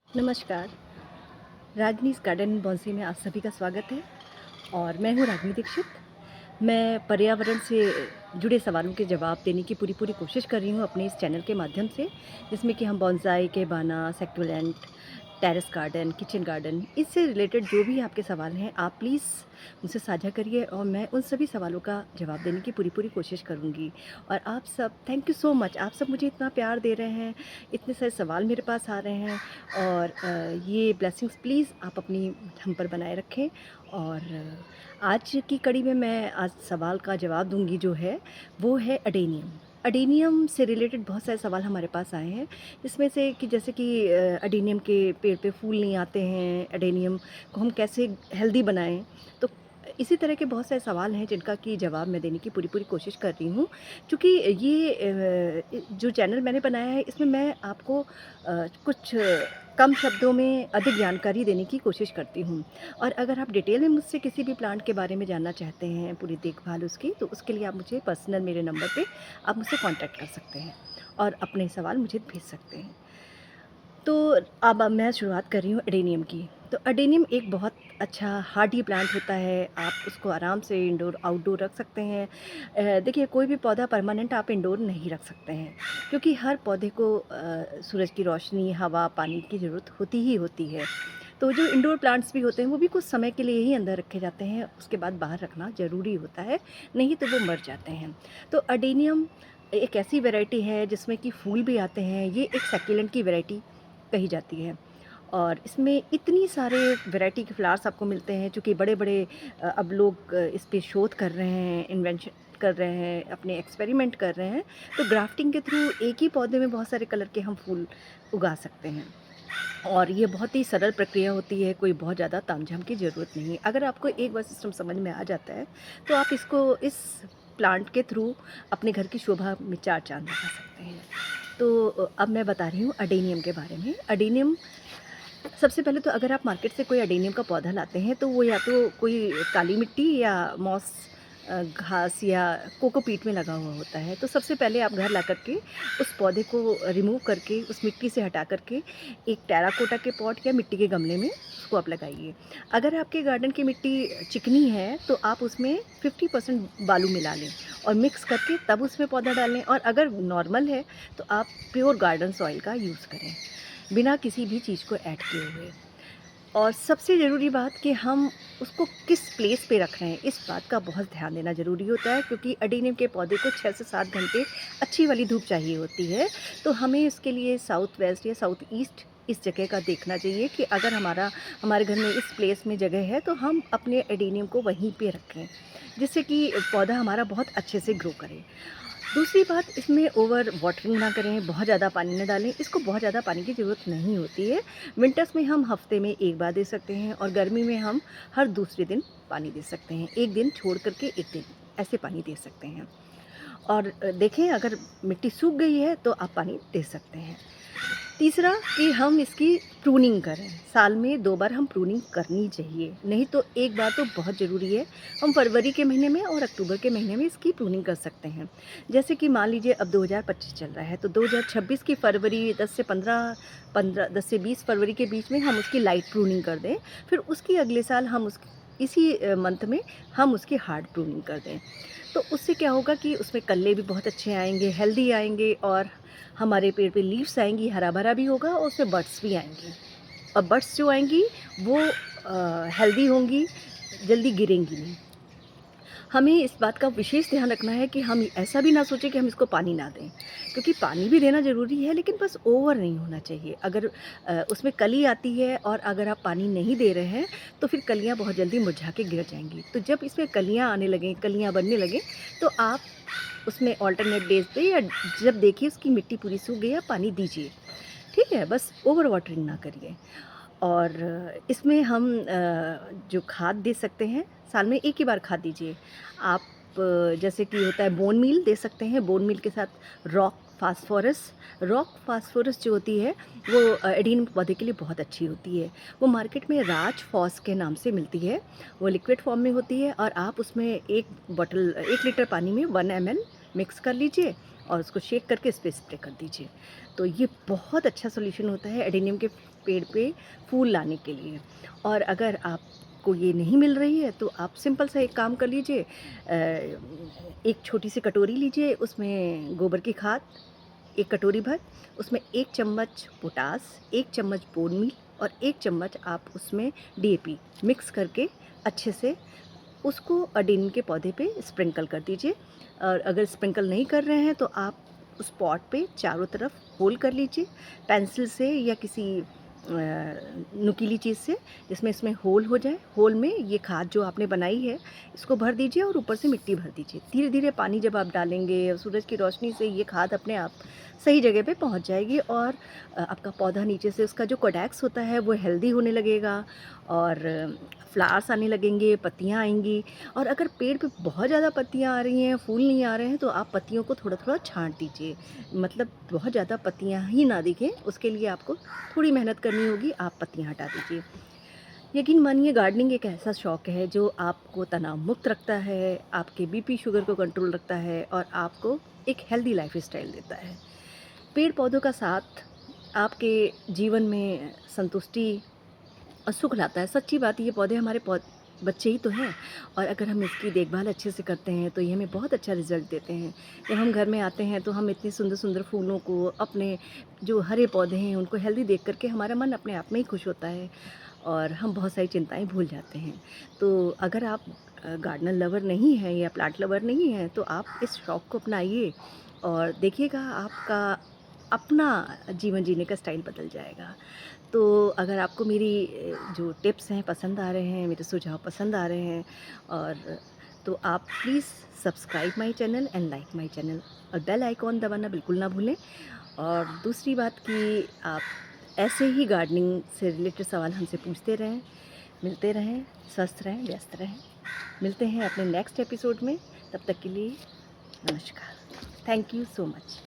नमस्कार, रागनीज़ garden and Bansi में आप सभी का स्वागत है और मैं हूँ रागिनी दीक्षित। मैं पर्यावरण से जुड़े सवालों के जवाब देने की पूरी कोशिश कर रही हूँ अपने इस चैनल के माध्यम से, जिसमें कि हम bonsai, cabana, succulent, terrace garden, kitchen garden, इससे रिलेटेड जो भी आपके सवाल हैं, आप प्लीज़ मुझसे साझा करिए और मैं उन सभी सवालों का जवाब देने की पूरी कोशिश करूँगी। और आप सब थैंक यू सो मच, आप सब मुझे इतना प्यार दे रहे हैं, इतने सारे सवाल मेरे पास आ रहे हैं और ये ब्लेसिंग्स प्लीज़ आप अपनी हम पर बनाए रखें। और आज की कड़ी में मैं आज सवाल का जवाब दूँगी जो है, वो है अडेनियम। अडेनियम से रिलेटेड बहुत सारे सवाल हमारे पास आए हैं, जिसमें से कि जैसे कि अडेनियम के पेड़ पे फूल नहीं आते हैं, अडेनियम को हम कैसे हेल्दी बनाएँ? तो इसी तरह के बहुत सारे सवाल हैं जिनका कि जवाब मैं देने की पूरी कोशिश कर रही हूँ। चूँकि ये जो चैनल मैंने बनाया है इसमें मैं आपको कुछ कम शब्दों में अधिक जानकारी देने की कोशिश करती हूँ। और अगर आप डिटेल में मुझसे किसी भी प्लांट के बारे में जानना चाहते हैं, पूरी देखभाल उसकी, तो उसके लिए आप मुझे पर्सनल मेरे नंबर पे आप मुझसे कॉन्टैक्ट कर सकते हैं और अपने सवाल मुझे भेज सकते हैं। तो अब मैं शुरुआत कर रही हूँ एडेनियम की। तो एडेनियम एक बहुत अच्छा हार्डी प्लांट होता है, आप उसको आराम से इंडोर आउटडोर रख सकते हैं। देखिए, कोई भी पौधा परमानेंट आप इंडोर नहीं रख सकते हैं, क्योंकि हर पौधे को सूरज की रोशनी, हवा, पानी की ज़रूरत होती ही होती है। तो जो इंडोर प्लांट्स भी होते हैं वो भी कुछ समय के लिए ही अंदर रखे जाते हैं, उसके बाद बाहर रखना ज़रूरी होता है, नहीं तो वो मर जाते हैं। तो एडेनियम एक ऐसी वैरायटी है जिसमें कि फूल भी आते हैं, ये एक सक्यूलेंट की वैरायटी कही जाती है। और इसमें इतनी सारे वैरायटी के फ्लावर्स आपको मिलते हैं, चूँकि बड़े-बड़े अब लोग इस पे शोध कर रहे हैं, इन्वेंशन कर रहे हैं, अपने एक्सपेरिमेंट कर रहे हैं, तो ग्राफ्टिंग के थ्रू एक ही पौधे में बहुत सारे कलर के हम फूल उगा सकते हैं। और ये बहुत ही सरल प्रक्रिया होती है, कोई बहुत ज़्यादा तामझाम की ज़रूरत नहीं है। अगर आपको एक बार सिस्टम समझ में आ जाता है, तो आप इसको इस प्लांट के थ्रू अपने घर की शोभा में चार चाँद लगा सकते हैं। तो अब मैं बता रही हूँ अडेनियम के बारे में। अडेनियम सबसे पहले तो अगर आप मार्केट से कोई अडेनियम का पौधा लाते हैं तो वो या तो कोई काली मिट्टी या मॉस घास या कोकोपीट में लगा हुआ होता है। तो सबसे पहले आप घर ला कर के उस पौधे को रिमूव करके उस मिट्टी से हटा कर के एक टेराकोटा के पॉट या मिट्टी के गमले में उसको आप लगाइए। अगर आपके गार्डन की मिट्टी चिकनी है तो आप उसमें 50% बालू मिला लें और मिक्स करके तब उसमें पौधा डालें, और अगर नॉर्मल है तो आप प्योर गार्डन सॉइल का यूज़ करें, बिना किसी भी चीज़ को ऐड किए हुए। और सबसे ज़रूरी बात कि हम उसको किस प्लेस पे रख रहे हैं, इस बात का बहुत ध्यान देना ज़रूरी होता है, क्योंकि एडेनियम के पौधे को 6 से 7 घंटे अच्छी वाली धूप चाहिए होती है। तो हमें इसके लिए साउथ वेस्ट या साउथ ईस्ट इस जगह का देखना चाहिए कि अगर हमारे घर में इस प्लेस में जगह है तो हम अपने एडेनियम को वहीं पे रखें, जिससे कि पौधा हमारा बहुत अच्छे से ग्रो करे। दूसरी बात, इसमें ओवर वाटरिंग ना करें, बहुत ज़्यादा पानी ना डालें, इसको बहुत ज़्यादा पानी की ज़रूरत नहीं होती है। विंटर्स में हम हफ्ते में 1 बार दे सकते हैं और गर्मी में हम हर दूसरे दिन पानी दे सकते हैं, 1 दिन छोड़ कर के 1 दिन ऐसे पानी दे सकते हैं। और देखें, अगर मिट्टी सूख गई है तो आप पानी दे सकते हैं। तीसरा कि हम इसकी प्रूनिंग करें, साल में 2 बार हम प्रूनिंग करनी चाहिए, नहीं तो एक बार तो बहुत ज़रूरी है। हम फरवरी के महीने में और अक्टूबर के महीने में इसकी प्रूनिंग कर सकते हैं। जैसे कि मान लीजिए अब 2025 चल रहा है, तो 2026 की फरवरी 10 से 20 फरवरी के बीच में हम उसकी लाइट प्रूनिंग कर दें, फिर उसकी अगले साल हम इसी मंथ में हम उसकी हार्ड प्रूनिंग कर दें। तो उससे क्या होगा कि उसमें कल्ले भी बहुत अच्छे आएँगे, हेल्दी आएँगे, और हमारे पेड़ पे लीव्स आएँगी, हरा-भरा भी होगा और उसमें बड्स भी आएँगी। और बड्स जो आएँगी वो हेल्दी होंगी, जल्दी गिरेंगी नहीं। हमें इस बात का विशेष ध्यान रखना है कि हम ऐसा भी ना सोचें कि हम इसको पानी ना दें, क्योंकि पानी भी देना ज़रूरी है, लेकिन बस ओवर नहीं होना चाहिए। अगर उसमें कली आती है और अगर आप पानी नहीं दे रहे हैं, तो फिर कलियाँ बहुत जल्दी मुरझा के गिर जाएँगी। तो जब इसमें कलियाँ आने लगें, कलियाँ बनने लगें, तो आप उसमें अल्टरनेट डेज़ पे या जब देखिए उसकी मिट्टी पूरी सूख गई, आप पानी दीजिए। ठीक है? बस ओवर वाटरिंग ना करिए। और इसमें हम जो खाद दे सकते हैं, साल में 1 ही बार खाद दीजिए। आप जैसे कि होता है बोन मील दे सकते हैं, बोन मील के साथ रॉक फास्फोरस जो होती है वो एडेनियम पौधे के लिए बहुत अच्छी होती है। वो मार्केट में राज फॉस के नाम से मिलती है, वो लिक्विड फॉर्म में होती है, और आप उसमें 1 लीटर पानी में 1 ml मिक्स कर लीजिए और उसको शेक करके इस पे स्प्रे कर दीजिए। तो ये बहुत अच्छा सॉल्यूशन होता है एडेनियम के पेड़ पे फूल लाने के लिए। और अगर आपको ये नहीं मिल रही है तो आप सिंपल सा एक काम कर लीजिए, एक छोटी सी कटोरी लीजिए, उसमें गोबर की खाद 1 कटोरी भर, उसमें 1 चम्मच पोटास, 1 चम्मच बोन मील और 1 चम्मच आप उसमें डीएपी मिक्स करके अच्छे से उसको नीम के पौधे पे स्प्रिंकल कर दीजिए। और अगर स्प्रिंकल नहीं कर रहे हैं तो आप उस पॉट पे चारों तरफ होल कर लीजिए पेंसिल से या किसी नुकीली चीज़ से, जिसमें इसमें होल हो जाए। होल में ये खाद जो आपने बनाई है इसको भर दीजिए और ऊपर से मिट्टी भर दीजिए। धीरे धीरे पानी जब आप डालेंगे और सूरज की रोशनी से ये खाद अपने आप सही जगह पे पहुंच जाएगी और आपका पौधा नीचे से उसका जो कोडेक्स होता है वो हेल्दी होने लगेगा और फ्लावर्स आने लगेंगे, पत्तियाँ आएँगी। और अगर पेड़ पे बहुत ज़्यादा पत्तियाँ आ रही हैं, फूल नहीं आ रहे हैं तो आप पत्तियों को थोड़ा-थोड़ा छाँट दीजिए। मतलब बहुत ज़्यादा पत्तियाँ ही ना दिखें, उसके लिए आपको थोड़ी मेहनत करनी होगी, आप पत्तियाँ हटा दीजिए। यकीन मानिए गार्डनिंग एक ऐसा शौक है जो आपको तनाव मुक्त रखता है, आपके बीपी शुगर को कंट्रोल रखता है और आपको एक हेल्दी लाइफ़स्टाइल देता है। पेड़-पौधों का साथ आपके जीवन में संतुष्टि और सुख लाता है। सच्ची बात है, ये पौधे हमारे बच्चे ही तो हैं और अगर हम इसकी देखभाल अच्छे से करते हैं तो ये हमें बहुत अच्छा रिज़ल्ट देते हैं। जब हम घर में आते हैं तो हम इतने सुंदर-सुंदर फूलों को, अपने जो हरे पौधे हैं उनको हेल्दी देख कर के हमारा मन अपने आप में ही खुश होता है और हम बहुत सारी चिंताएँ भूल जाते हैं। तो अगर आप गार्डनर लवर नहीं हैं या प्लांट लवर नहीं हैं तो आप इस शौक को अपनाइए और देखिएगा आपका अपना जीवन जीने का स्टाइल बदल जाएगा। तो अगर आपको मेरी जो टिप्स हैं पसंद आ रहे हैं, मेरे सुझाव पसंद आ रहे हैं और तो आप please subscribe my channel and like my channel और बेल आइकॉन दबाना बिल्कुल ना भूलें। और दूसरी बात कि आप ऐसे ही गार्डनिंग से रिलेटेड सवाल हमसे पूछते रहें, मिलते रहें, स्वस्थ रहें, व्यस्त रहें। मिलते हैं अपने नेक्स्ट एपिसोड में, तब तक के लिए नमस्कार। Thank you so much.